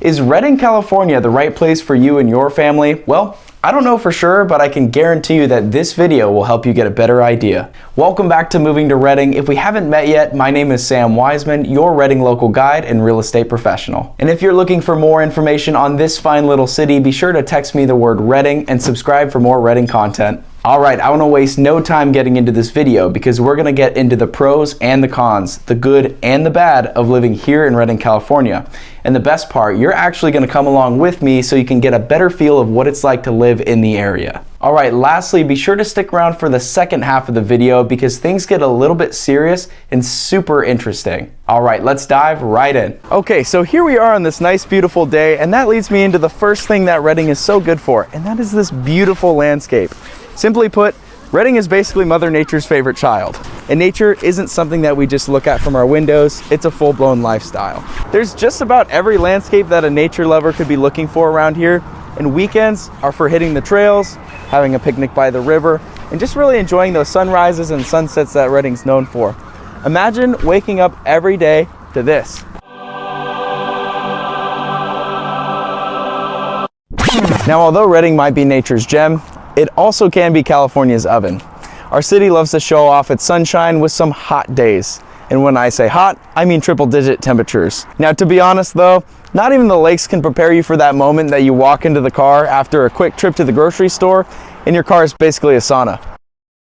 Is Redding, California the right place for you and your family? Well, I don't know for sure, but I can guarantee you that this video will help you get a better idea. Welcome back to Moving to Redding. If we haven't met yet, my name is Sam Wiseman, your Redding local guide and real estate professional. And if you're looking for more information on this fine little city, be sure to text me the word Redding and subscribe for more Redding content. Alright, I want to waste no time getting into this video because we're going to get into the pros and the cons, the good and the bad of living here in Redding, California. And the best part, you're actually going to come along with me so you can get a better feel of what it's like to live in the area. Alright, lastly, be sure to stick around for the second half of the video because things get a little bit serious and super interesting. Alright, let's dive right in. Okay, so here we are on this nice beautiful day, and that leads me into the first thing that Redding is so good for, and that is this beautiful landscape. Simply put, Redding is basically Mother Nature's favorite child. And nature isn't something that we just look at from our windows, it's a full-blown lifestyle. There's just about every landscape that a nature lover could be looking for around here, and weekends are for hitting the trails, having a picnic by the river, and just really enjoying those sunrises and sunsets that Redding's known for. Imagine waking up every day to this. Now, although Redding might be nature's gem, it also can be California's oven. Our city loves to show off its sunshine with some hot days. And when I say hot, I mean triple-digit temperatures. Now, to be honest though, not even the lakes can prepare you for that moment that you walk into the car after a quick trip to the grocery store and your car is basically a sauna.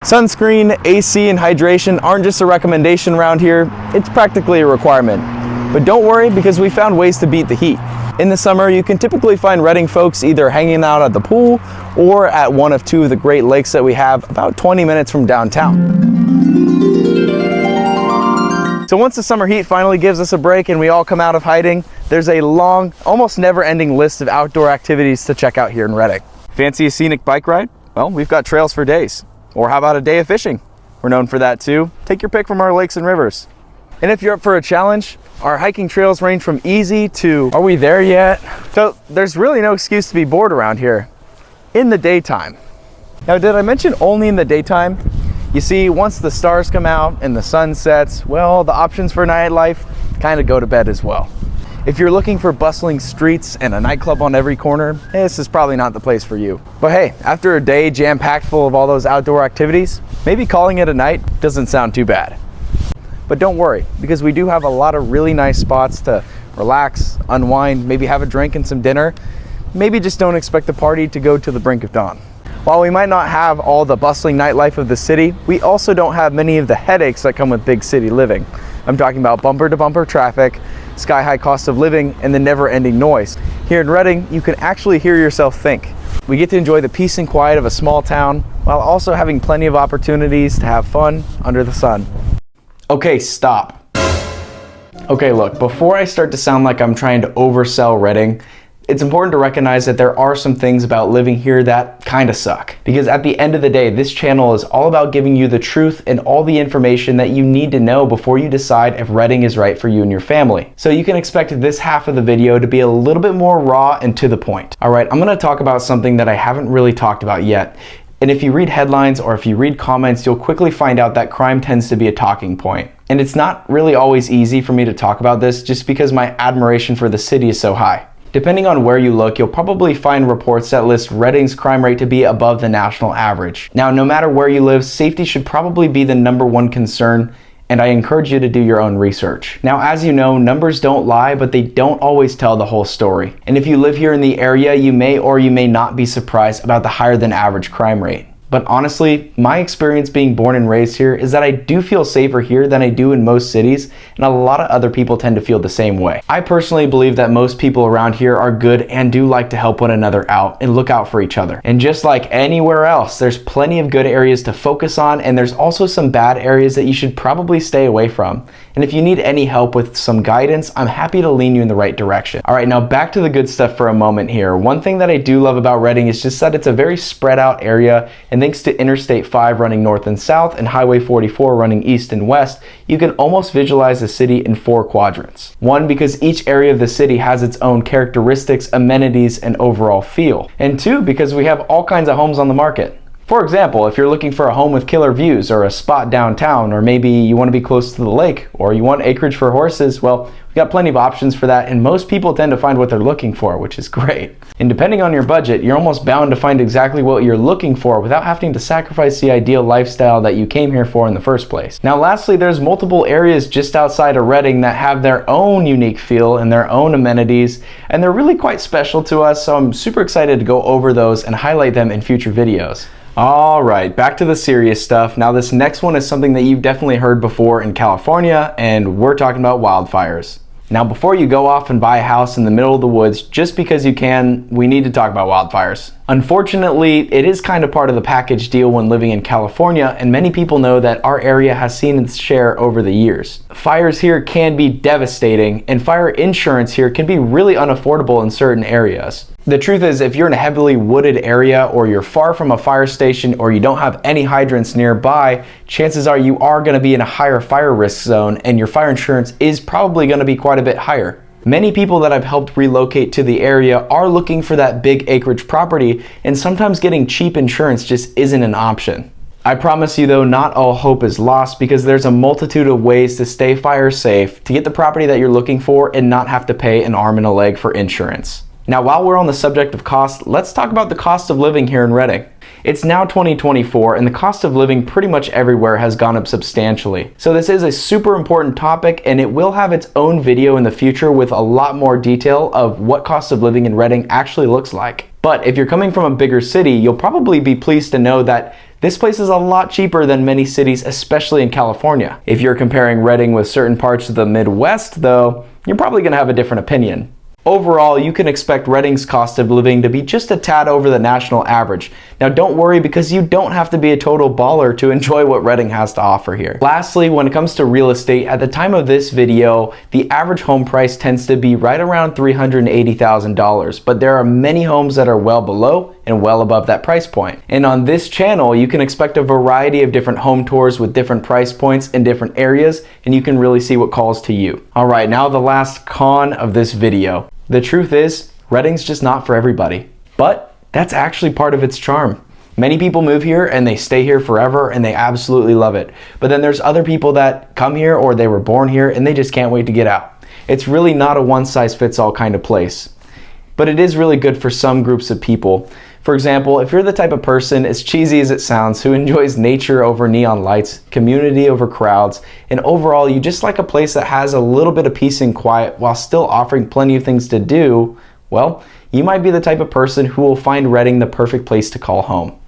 Sunscreen, AC, and hydration aren't just a recommendation around here, it's practically a requirement. But don't worry, because we found ways to beat the heat. In the summer, you can typically find Redding folks either hanging out at the pool or at one of two of the great lakes that we have about 20 minutes from downtown. So once the summer heat finally gives us a break and we all come out of hiding, there's a long, almost never-ending list of outdoor activities to check out here in Redding. Fancy a scenic bike ride? Well, we've got trails for days. Or how about a day of fishing? We're known for that too. Take your pick from our lakes and rivers. And if you're up for a challenge, our hiking trails range from easy to, are we there yet? So there's really no excuse to be bored around here in the daytime. Now, did I mention only in the daytime? You see, once the stars come out and the sun sets, well, the options for nightlife kind of go to bed as well. If you're looking for bustling streets and a nightclub on every corner, this is probably not the place for you. But hey, after a day jam-packed full of all those outdoor activities, maybe calling it a night doesn't sound too bad. But don't worry, because we do have a lot of really nice spots to relax, unwind, maybe have a drink and some dinner. Maybe just don't expect the party to go to the brink of dawn. While we might not have all the bustling nightlife of the city, we also don't have many of the headaches that come with big city living. I'm talking about bumper-to-bumper traffic, sky-high cost of living, and the never-ending noise. Here in Redding, you can actually hear yourself think. We get to enjoy the peace and quiet of a small town, while also having plenty of opportunities to have fun under the sun. Okay, stop. Okay, look, before I start to sound like I'm trying to oversell Redding, it's important to recognize that there are some things about living here that kind of suck. Because at the end of the day, this channel is all about giving you the truth and all the information that you need to know before you decide if Redding is right for you and your family. So you can expect this half of the video to be a little bit more raw and to the point. Alright, I'm going to talk about something that I haven't really talked about yet. And if you read headlines or if you read comments, you'll quickly find out that crime tends to be a talking point. And it's not really always easy for me to talk about this just because my admiration for the city is so high. Depending on where you look, you'll probably find reports that list Redding's crime rate to be above the national average. Now, no matter where you live, safety should probably be the #1 concern, and I encourage you to do your own research. Now, as you know, numbers don't lie, but they don't always tell the whole story. And if you live here in the area, you may or you may not be surprised about the higher than average crime rate. But honestly, my experience being born and raised here is that I do feel safer here than I do in most cities, and a lot of other people tend to feel the same way. I personally believe that most people around here are good and do like to help one another out and look out for each other. And just like anywhere else, there's plenty of good areas to focus on, and there's also some bad areas that you should probably stay away from. And if you need any help with some guidance, I'm happy to lean you in the right direction. All right, now back to the good stuff for a moment here. One thing that I do love about Redding is just that it's a very spread out area, and thanks to Interstate 5 running north and south and Highway 44 running east and west, you can almost visualize the city in 4 quadrants. One, because each area of the city has its own characteristics, amenities, and overall feel. And 2, because we have all kinds of homes on the market. For example, if you're looking for a home with killer views or a spot downtown, or maybe you want to be close to the lake, or you want acreage for horses, well, we've got plenty of options for that, and most people tend to find what they're looking for, which is great. And depending on your budget, you're almost bound to find exactly what you're looking for without having to sacrifice the ideal lifestyle that you came here for in the first place. Now lastly, there's multiple areas just outside of Reading that have their own unique feel and their own amenities, and they're really quite special to us, so I'm super excited to go over those and highlight them in future videos. All right, back to the serious stuff. Now this next one is something that you've definitely heard before in California, and we're talking about wildfires. Now before you go off and buy a house in the middle of the woods just because you can, we need to talk about wildfires. Unfortunately, it is kind of part of the package deal when living in California, and many people know that our area has seen its share over the years. Fires here can be devastating, and fire insurance here can be really unaffordable in certain areas. The truth is, if you're in a heavily wooded area, or you're far from a fire station, or you don't have any hydrants nearby, chances are you are going to be in a higher fire risk zone, and your fire insurance is probably going to be quite a bit higher. Many people that I've helped relocate to the area are looking for that big acreage property, and sometimes getting cheap insurance just isn't an option. I promise you though, not all hope is lost, because there's a multitude of ways to stay fire safe, to get the property that you're looking for and not have to pay an arm and a leg for insurance. Now, while we're on the subject of cost, let's talk about the cost of living here in Reading. It's now 2024, and the cost of living pretty much everywhere has gone up substantially. So this is a super important topic, and it will have its own video in the future with a lot more detail of what cost of living in Reading actually looks like. But if you're coming from a bigger city, you'll probably be pleased to know that this place is a lot cheaper than many cities, especially in California. If you're comparing Reading with certain parts of the Midwest, though, you're probably going to have a different opinion. Overall, you can expect Reading's cost of living to be just a tad over the national average. Now don't worry, because you don't have to be a total baller to enjoy what Reading has to offer here. Lastly, when it comes to real estate, at the time of this video, the average home price tends to be right around $380,000, but there are many homes that are well below and well above that price point. And on this channel, you can expect a variety of different home tours with different price points in different areas, and you can really see what calls to you. All right, now the last con of this video. The truth is, Reading's just not for everybody. But that's actually part of its charm. Many people move here and they stay here forever and they absolutely love it. But then there's other people that come here, or they were born here and they just can't wait to get out. It's really not a one-size-fits-all kind of place. But it is really good for some groups of people. For example, if you're the type of person, as cheesy as it sounds, who enjoys nature over neon lights, community over crowds, and overall you just like a place that has a little bit of peace and quiet while still offering plenty of things to do, well, you might be the type of person who will find Reading the perfect place to call home.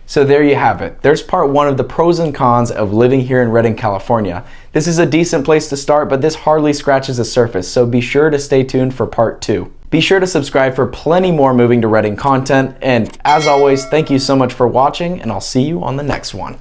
So there you have it. There's part one of the pros and cons of living here in Reading, California. This is a decent place to start, but this hardly scratches the surface, so be sure to stay tuned for part two. Be sure to subscribe for plenty more moving to Reading content, and as always, thank you so much for watching, and I'll see you on the next one.